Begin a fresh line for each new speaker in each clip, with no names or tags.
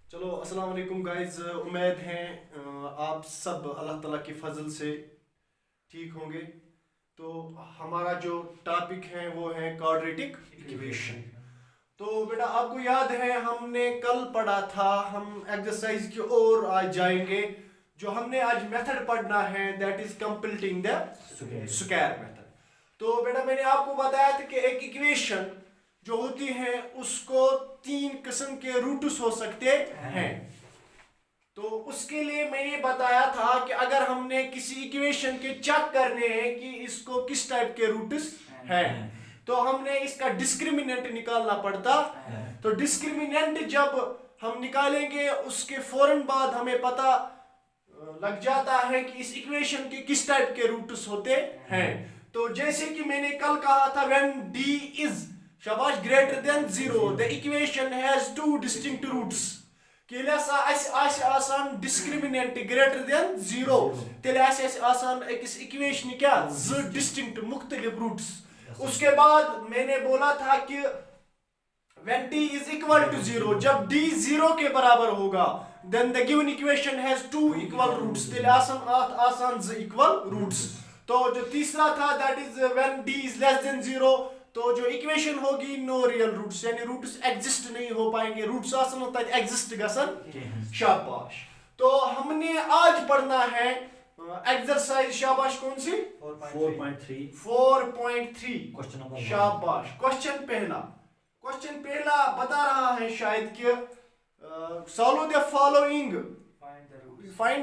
चलो अस्सलाम वालेकुम गाइस, उम्मीद है आप सब अल्लाह ताला के फजल से ठीक होंगे। तो हमारा जो टॉपिक है वो है क्वाड्रेटिक इक्वेशन। तो बेटा आपको याद है हमने कल पढ़ा था, हम एक्सरसाइज की ओर आज जाएंगे। जो हमने आज मेथड पढ़ना है that is completing the square method. तो बेटा मैंने आपको बताया था कि एक इक्वेशन जो होती है उसको तीन किस्म के रूट्स हो सकते हैं। तो उसके लिए मैंने बताया था कि अगर हमने किसी इक्वेशन के चेक करने हैं कि इसको किस टाइप के रूट्स हैं तो हमने इसका डिस्क्रिमिनेंट निकालना पड़ता। तो डिस्क्रिमिनेंट जब हम निकालेंगे उसके फौरन बाद हमें पता लग जाता है कि इस इक्वेशन के किस टाइप के रूट्स होते हैं। तो जैसे कि मैंने कल कहा था व्हेन d is शाबाश greater than 0 the equation has two distinct roots। कि आसान डिस्क्रिमिनेंट greater than 0 तेले आसान एक इक्वेशन क्या ज डिस्टिंक्ट मुख्तलिफ रूट्स। उसके बाद मैंने बोला था कि when d is equal to 0 जब d 0 के बराबर होगा then the given equation has two equal roots तेले आसान z equal roots। तो जो तीसरा था that is when d is less than 0 तो जो इक्वेशन होगी नो रियल रूट्स यानी रूट्स एग्जिस्ट नहीं हो पाएंगे। रूट्स आसन होता है एग्जिस्ट गसन शाबाश। तो हमने आज पढ़ना है एक्सरसाइज शाबाश कौन सी 4.3
क्वेश्चन नंबर
शाबाश। क्वेश्चन पहला बता रहा है शायद कि solve the following find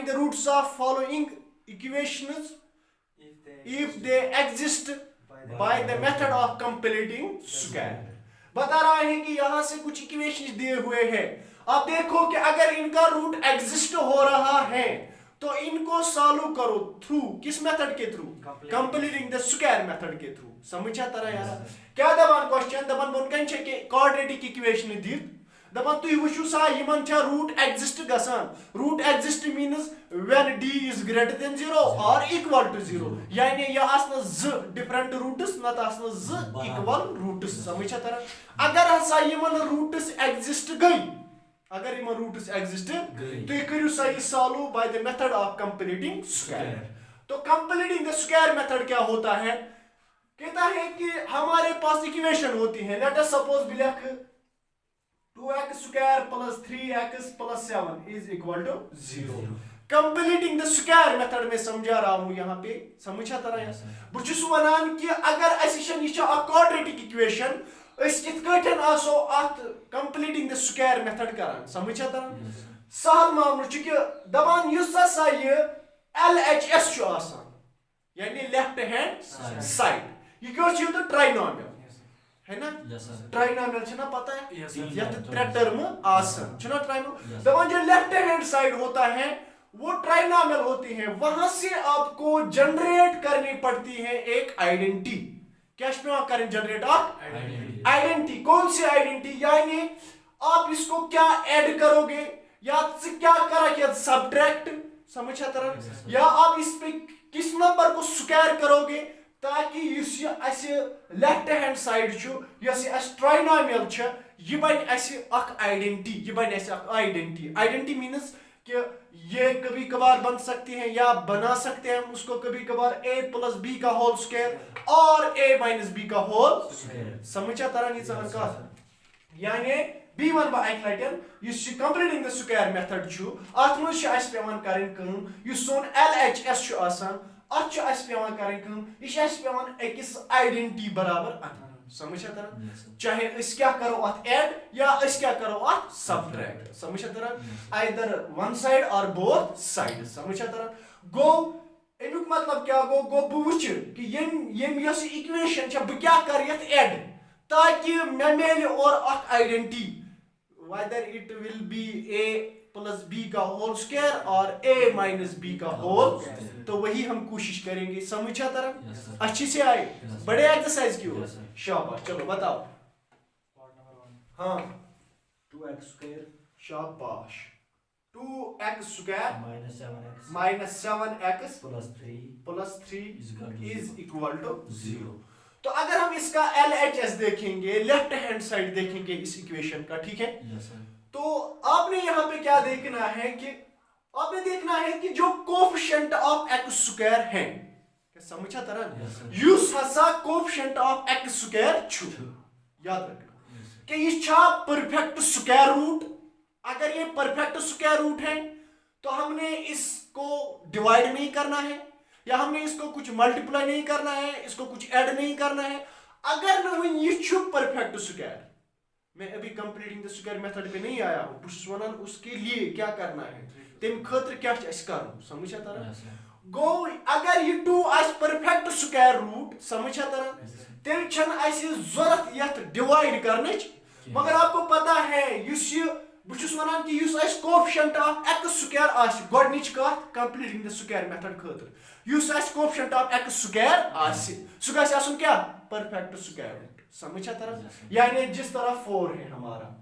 the roots of following equations if they exist by the method of completing square। बता रहा है कि यहां से कुछ इक्वेशंस दिए हुए हैं। आप देखो कि अगर इनका रूट एग्जिस्ट हो रहा है तो इनको सॉल्व करो थ्रू किस मेथड के through completing the square method के थ्रू। समझा तरह यार क्या दबान क्वेश्चन दबान बोन के क्वाड्रेटिक इक्वेशन दी दपान तुम वुचु सा यमन छा रूट एग्जिस्ट गसान। Root exist means when d is greater than 0 or equal to 0 यानी यह आसना ज डिफरेंट रूट्स नत आसना ज इक्वल रूट्स। समझा तरह अगर हसा यमन रूट्स एग्जिस्ट गई अगर यमन रूट्स एग्जिस्ट तो करियो सा ये solve by the method of completing square. तो कंप्लीटिंग द स्क्वायर मेथड क्या होता है कहता है कि हमारे पास इक्वेशन होती है लेट अस सपोज बिलख 2x square plus 3x plus 7 is equal to 0। Completing the square method में समझा रहा हूं यहां पे। समझा तरह बुचुस वनान कि अगर असिशन यह क्वाड्रेटिक इक्वेशन अस कित कठन आसो अत कंप्लीटिंग द स्क्वायर मेथड करन। समझा तरह सहल मामला छु कि दबान युस सा ये LHS छु आसान यानी लेफ्ट हैंड साइड ये क्यों छु तो ट्राइनोमियल है ना। ट्राइनोमियल छना पता है यह त्रे टर्म आसन छना ट्राइनोमियल दबान जो लेफ्ट हैंड साइड होता है वो ट्राइनोमियल होती है। वहां से आपको जनरेट करनी पड़ती है एक आइडेंटिटी। क्या करें जनरेट आइडेंटिटी। कौन सी आइडेंटिटी यानी आप इसको क्या ऐड करोगे या क्या करा सब्ट्रैक्ट। समझा तरह या आप इस पे किस नंबर को स्क्वायर करोगे ताकि लेफ्ट हैंड साइड ट्राइनोमियल यह बन आइडेंटिटी। आइडेंटिटी मीन्स कि ये कभी कभार बन सकती हैं या बना सकते हैं उसको कभी कभार a प्लस बी का होल स्क्वायर और a माइनस बी का होल स्क्वायर। समझा तरह नीचा का यानी b1 बा एक लटन यस कंप्लीटिंग द स्क्वायर मेथड छु अथ मज छ पेवन करन कम यस सोन LHS छु आसान अत छु पेवन करन कम यह पेवन एकस आइडेंटिटी बराबर अन। समझा तरह चाहे इस क्या करो अत ऐड या इस क्या करो अत सब्ट्रैक्ट। समझा तरह आइदर वन साइड और बोथ साइड। समझा तरह गो एमुक मतलब क्या गो बुच कि यम यस इक्वेशन छ ब क्या कर यत ऐड ताकि मे मिले और अत identity whether it will be a plus b का होल स्क्वायर और a माइनस b का होल। तो वही हम कोशिश करेंगे। समझा तरह अच्छी से आए बड़े एक्सरसाइज की ओर शाबाश। चलो बताओ हाँ
2x square
शाबाश 2x square
minus 7x
plus 3 is equal to 0। तो
अगर हम इसका LHS देखेंगे, लेफ्ट हैंड साइड देखेंगे इस इक्वेशन का, ठीक है,
तो आपने यहाँ पे क्या देखना है कि आपने देखना है कि जो कोफिशिएंट ऑफ एक्स स्क्वायर है, क्या समझा तरह युस हसा कोफिशिएंट ऑफ एक्स स्क्वायर छु, याद रखना कि ये छा परफेक्ट स्क्वायर रूट। अगर ये परफेक्ट स्क्वायर रूट है तो हमने इसको डिवाइड नहीं करना है, या हमने इसको कुछ मल्टीप्लाई नहीं करना है, इसको कुछ ऐड नहीं करना है। अगर न ये छु परफेक्ट स्क्वायर, मैं अभी कंप्लीटिंग द स्क्वायर मेथड पे नहीं आया हूं, बस वनान उसके लिए क्या करना है, तेम खतर क्या कर समझा तरह गो। अगर ये 2 आस परफेक्ट स्क्वायर रूट समझा तरह तेल छन आसी जरूरत यत डिवाइड करने, मगर आपको पता है युस ये बुछुस वनान कि युस आस कोफिशिएंट ऑफ एक्स स्क्वायर आस गोडनिच कथ कंप्लीटिंग द स्क्वायर मेथड खतर युस आस कोफिशिएंट ऑफ एक्स स्क्वायर आस सु गस आसुन क्या परफेक्ट स्क्वायर रूट, समझा तरह। यानी जिस तरह 4 है हमारा,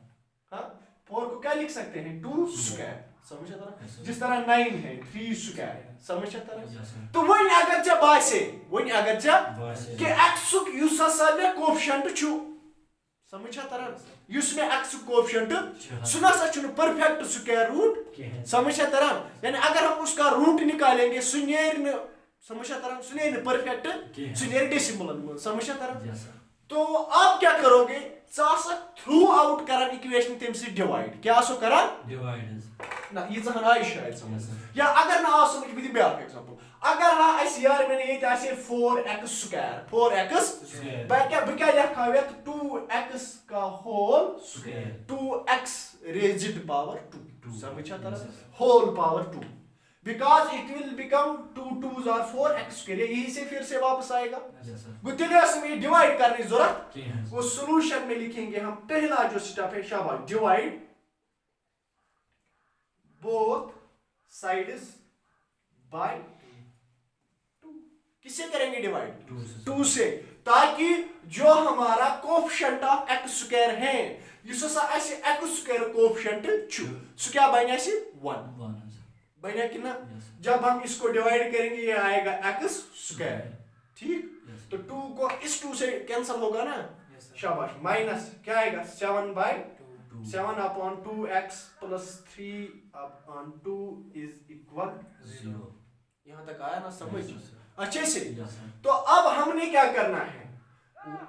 हाँ 4 को क्या लिख सकते हैं 2 स्क्वायर, समझा तरह। जिस तरह 9 है 3 स्क्वायर, समझा तरह। तो वन अगर चा बासे वन अगर चा कि एक्स युस हसा में कोफिशिएंट छु, समझा तरह, युस में एक्स कोफिशिएंट सुना सा छु परफेक्ट स्क्वायर रूट, समझा तरह। यानी अगर हम उसका रूट निकालेंगे सुनेर न, समझा तरह, सुनेर परफेक्ट सुनेर डेसिमल, समझा तरह। तो आप क्या करोगे, थ्रू आउट करान इक्वेशन तेम से डिवाइड, क्या सो करान डिवाइड ना, ये जहां आई शायद समझ। या अगर ना आ समझ भी ब्याक एग्जांपल, अगर हा ऐसे यार मैंने ये ऐसे 4x स्क्वायर 4x क्या लिखा हुआ 2x का whole square 2x raised power 2, समझा तरह, whole power 2, because it will become 2 2s are 4x square, यही से फिर से वापस आएगा। गुतिलियस में डिवाइड करने की जरूरत, वो सॉल्यूशन में लिखेंगे हम पहला जो स्टेप है शाबाश, डिवाइड बोथ साइड्स बाय 2। किससे करेंगे डिवाइड 2 से, ताकि जो हमारा कोफिशिएंट ऑफ एक्स स्क्वायर है युस ऐसे एक्स स्क्वायर कोफिशिएंट छु सु क्या बने से 1 बने कि ना। जब हम इसको डिवाइड करेंगे ये आएगा एक्स स्क्वायर, ठीक। तो 2 को इस 2 से कैंसिल होगा ना, शाबाश, माइनस क्या आएगा 7 upon 2x plus 3 upon 2 is equal 0। यहाँ तक आया ना समझ अच्छे से। तो अब हमने क्या करना है,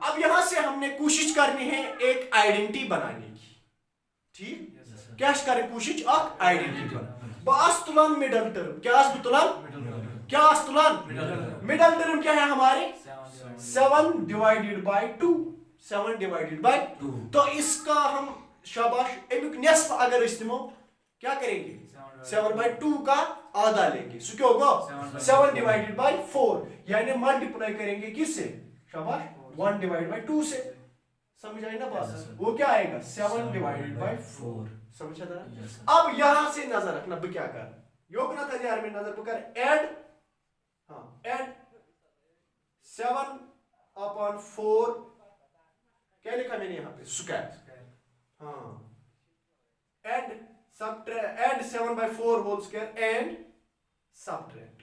अब यहाँ से हमने कोशिश करनी है एक आइडेंटिटी बनाने की, ठीक। क्या करें कोशिश ऑफ आइडेंटिटी बनाने, बस तुलन मिडल टर्म, क्या तुलन, क्या तुलन मिडल टर्म क्या है हमारे 7 डिवाइडेड बाय 2, 7 डिवाइडेड बाय 2। तो इसका हम शाबाश एमिक नेस्फ अगर इस्तेमाल क्या करेंगे 7/2 का आधा लेंगे, सो क्या होगा 7 डिवाइडेड बाय 4, यानी मल्टीप्लाई करेंगे किससे शाबाश 1 डिवाइड बाय 2 से, समझ आई ना बात। वो क्या आएगा 7 डिवाइडेड बाय 4, समझा था। अब यहां से नजर रखना, क्या कर योग ना था यार में नजर कर ऐड, हाँ ऐड 7/4 क्या लिखा मैंने यहाँ पे स्क्वायर, हाँ add subtract add 7/4 whole square and subtract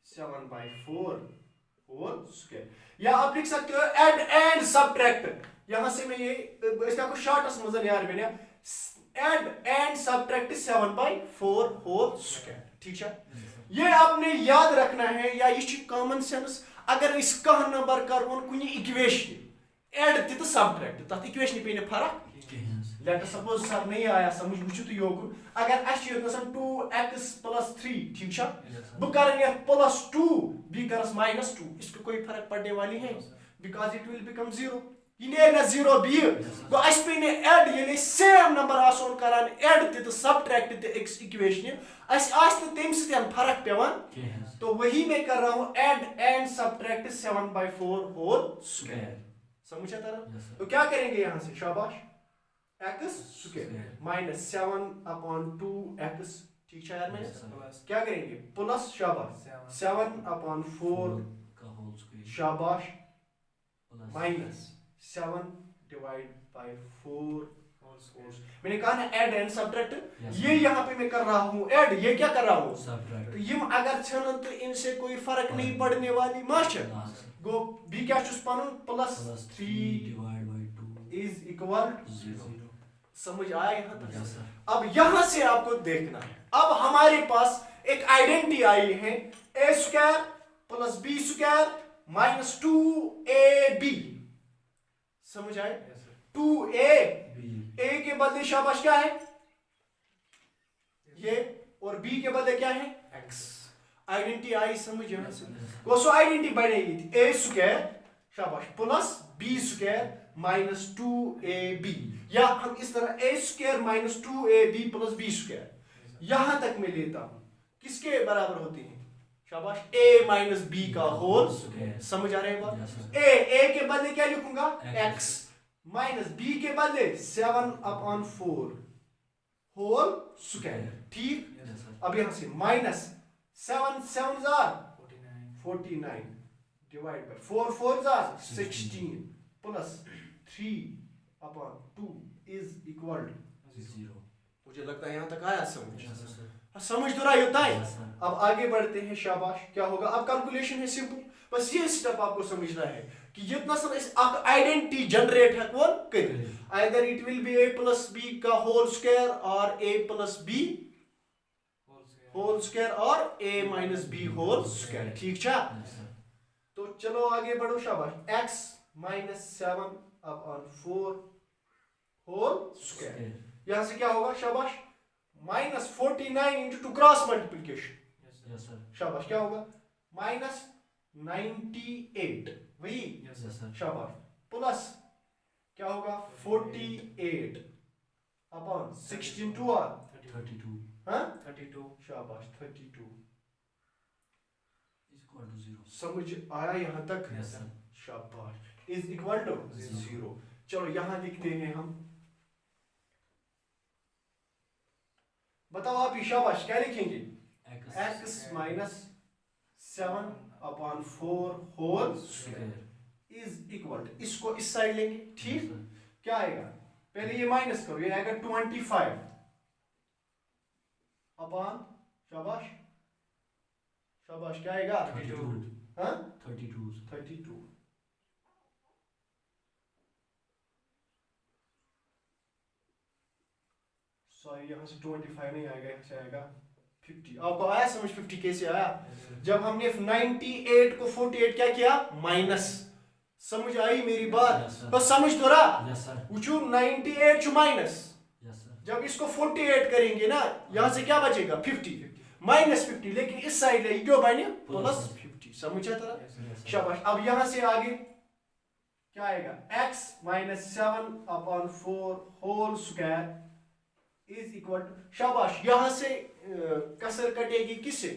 7/4 whole square, या आप लिख सकते हो ऐड एंड सबट्रैक्ट। यहां से मैं ये इसका कुछ शॉर्टेस्ट मजन यार मैंने add and subtract 7/4 whole square, ठीक है। ये आपने याद रखना है, या ये कॉमन सेंस। अगर इस कह नंबर कर कुछ इक्वेशन ऐड तो सबट्रैक्ट तथ इक्वेशन पे फर्क, लेट सपोज सर नहीं आया समझ बुझ तो योग अगर अस 2x + 3, ठीक है, बह कर +2 बी कर -2, इसको कोई फर्क पड़ने वाली है, बिकॉज इट विल बिकम 0, ये नेर ना 0 बी गो अस पे ने ऐड ये सेम नंबर आसोन करान ऐड तो सबट्रैक्ट तो इक्वेशन अस आस न तेम से फर्क पेवान, तो वही मैं कर रहा हूं add and subtract 7/4 whole square, समझा तरह। तो क्या करेंगे यहां से शाबाश x स्क्वायर माइनस 7/2x, ठीक है यार मैंने क्या करेंगे प्लस शाबाश 7/4
का होल स्क्वायर
शाबाश माइनस 7/4 होल स्क्वायर। मैंने कहा ना ऐड एंड सबट्रैक्ट, ये यहाँ पे मैं कर रहा हूँ ऐड, ये क्या कर रहा हूँ सबट्रैक्ट। तो ये अगर छन तो इनसे कोई फर्क नहीं पड़ने वाली माश गो बी क्या चुस पानुन +3 डिवाइड बाय 2 इज इक्वल
0.
समझ आया यहाँ तक?
Yes, sir.
अब यहां से आपको देखना है, अब हमारे पास एक आइडेंटिटी आई है a square plus b square minus 2ab. समझ आए? 2a a के बदले शाबाश क्या है ये, और b के बदले क्या है x. आइडेंटिटी आई समझ यहां से? वो सो आइडेंटिटी बनेगी थी a स्क्वायर शाबाश plus b square minus 2ab, या हम इस तरह a square minus 2ab plus b square यहां तक मैं लेता हूं, किसके बराबर होती है शाबाश a माइनस b का होल. समझ आ रहे हैं बात? a के बदले क्या लिखूंगा x माइनस b के बदले 7/4 होल स्क्वायर. ठीक, अब यहां से minus 7 7 49 divide by 4 4 16 plus 3/2 is equal
0.
मुझे लगता है यहां तक आया समझ?
Yes, sir.
समझ तो रहा होता है.
Yes, sir.
अब आगे बढ़ते हैं शाबाश. क्या होगा अब? कैलकुलेशन है सिंपल, बस ये स्टेप आपको समझना है कि जितना समय आइडेंटिटी जनरेट है कौन करें, either it will be a plus b का होल स्क्वायर और a plus b whole square और a minus b whole square. ठीक है?
Yes, sir.
तो चलो आगे बढ़ो शाबाश. x minus 7/4 whole square. यहां से क्या होगा शाबाश? Minus 49 into 2 cross multiplication.
Yes, sir.
शाबाश क्या होगा? माइनस 98 वही.
Yes, sir.
शाबाश प्लस क्या होगा 48 अपॉन 16 2 और
32
हाँ
32
शाबाश 32.
is equal to 0.
समझ आया यहाँ तक?
Yes, sir.
शाबाश इज इक्वल टू 0. चलो यहाँ लिखते हैं हम, बताओ आप ही शाबाश क्या लिखेंगे? x minus 7/4 whole
Square.
Is equal to, इसको इस साइड लेंगे. ठीक,
Yes, sir.
क्या आएगा? पहले ये माइनस करो, ये आएगा 25 अपॉन शाबाश शाबाश क्या आएगा?
32.
हाँ
32.
32. सॉरी यहाँ से 25 नहीं आएगा, यहाँ से आएगा 50. आपको आया समझ 50 कैसे आया? जब हमने 98 को 48 क्या किया माइनस. समझ आई मेरी बात?
Yes, sir.
तो समझ तो रहा
Yes, sir.
वुचू 98 चु माइनस.
Yes, sir.
जब इसको 48 करेंगे ना यहाँ से क्या बचेगा 50 माइनस 50, लेकिन इस साइड ले क्यों बने प्लस 50. समझा तरह?
Yes, sir.
शाबाश. अब यहाँ से आगे क्या आएगा? x minus 7/4 whole square is equal to शाबाश. यहाँ से कसर कटेगी किससे?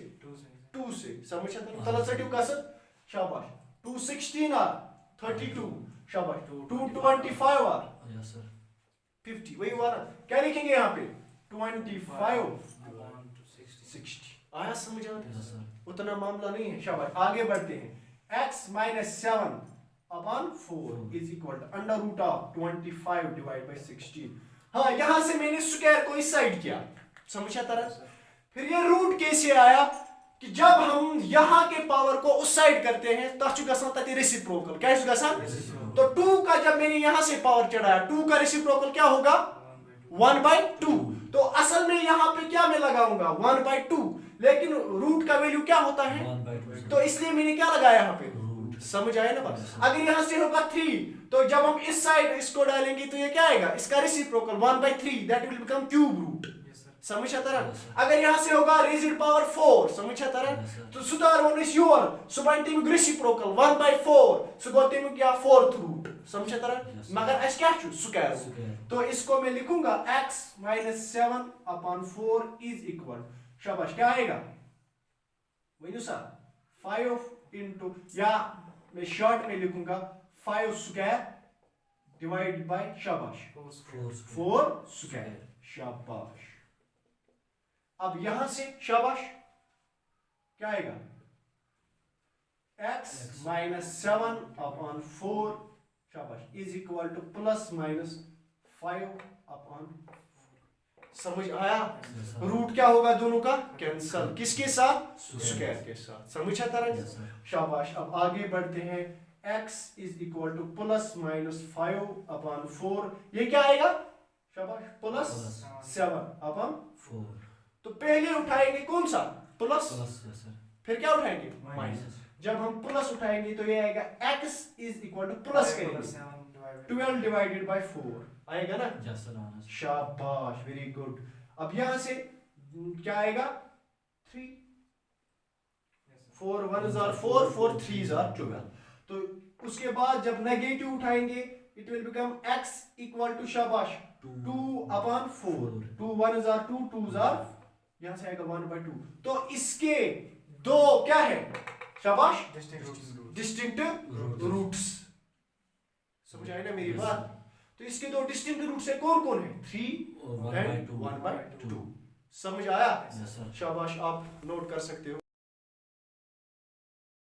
2 से. समझा था? तलसटिव कसर शाबाश. 2 16 और 32 शाबाश. 2 25 और
Yes, sir.
50 वही हुआ ना. क्या लिखेंगे यहाँ पे? 25 60. आया समझ आ?
Yes, sir.
उतना मामला नहीं है. शाबाश. आगे बढ़ते हैं. x minus 7/4 is equal to under root of 25 divide by 16. हाँ यहाँ से मैंने स्क्वायर को इस साइड किया. समझा तरह? फिर ये रूट कैसे आया कि जब हम यहाँ के पावर को उस साइड करते हैं तथा रेसिप्रोकल क्या है? तो 2 का जब मैंने यहाँ से पावर चढ़ाया 2 का रेसिप्रोकल क्या होगा 1/2. तो असल में यहाँ पे क्या मैं लगाऊंगा 1/2, लेकिन रूट का वैल्यू क्या होता है
1/2.
तो इसलिए मैंने क्या लगाया यहाँ पे
Root.
समझ आया ना बात? अगर यहाँ से होगा 3 तो जब हम इस साइड इसको डालेंगे तो ये क्या आएगा इसका reciprocal 1/3 that will become cube root. समझा तरह?
Yes, sir.
अगर यहाँ से होगा रेज्ड पावर 4 समझा तरह?
Yes, sir.
तो सुधार होने से योर सुबह टीम रेसिप्रोकल 1/4 सुबह टीम क्या 4th रूट. समझा तरह?
Yes, sir.
मगर एस क्या छु स्क्वायर.
Square.
तो इसको मैं लिखूंगा x माइनस 7/4 इज इक्वल शाबाश क्या आएगा वही सा 5 इंटू, या मैं शॉर्ट में लिखूंगा 5 स्क्वायर डिवाइड बाय शाबाश 4 स्क्वायर. शाबाश. अब यहां से शाबाश क्या आएगा x माइनस 7/4 शाबाश is equal two plus minus 5/4. समझ आया?
Yes, sir.
रूट क्या होगा दोनों का कैंसल. किसके साथ?
Square.
स्क्वायर के साथ. समझा तरह?
Yes, sir.
शाबाश. अब आगे बढ़ते हैं. x is equal two plus minus 5/4, ये क्या आएगा शाबाश, प्लस
Plus
7/4।
4
तो पहले उठाएंगे कौन सा, प्लस,
plus yes sir
फिर क्या उठाएंगे
Minus।
माइनस। जब हम प्लस उठाएंगे तो ये आएगा x is equal two plus करेंगे 12 डिवाइडेड बाय 4 आएगा ना,
yes sir honest
शाबाश वेरी गुड। अब यहां से क्या आएगा 3, 4 1s are 4, 4 3s are 12। तो उसके बाद जब नेगेटिव उठाएंगे it will become x equal to शाबाश 2/4, 2 1s are 2, 2s are, यहां से आएगा 1/2। तो इसके दो क्या है शाबाश डिस्टिंक्ट रूट्स, समझ आए ना मेरी बात। तो इसके दो डिस्टिंक्ट रूट्स है कौन कौन है, 3
और
एंड
1/2
1/2। समझ आया,
yes sir
शाबाश, आप नोट कर सकते हो।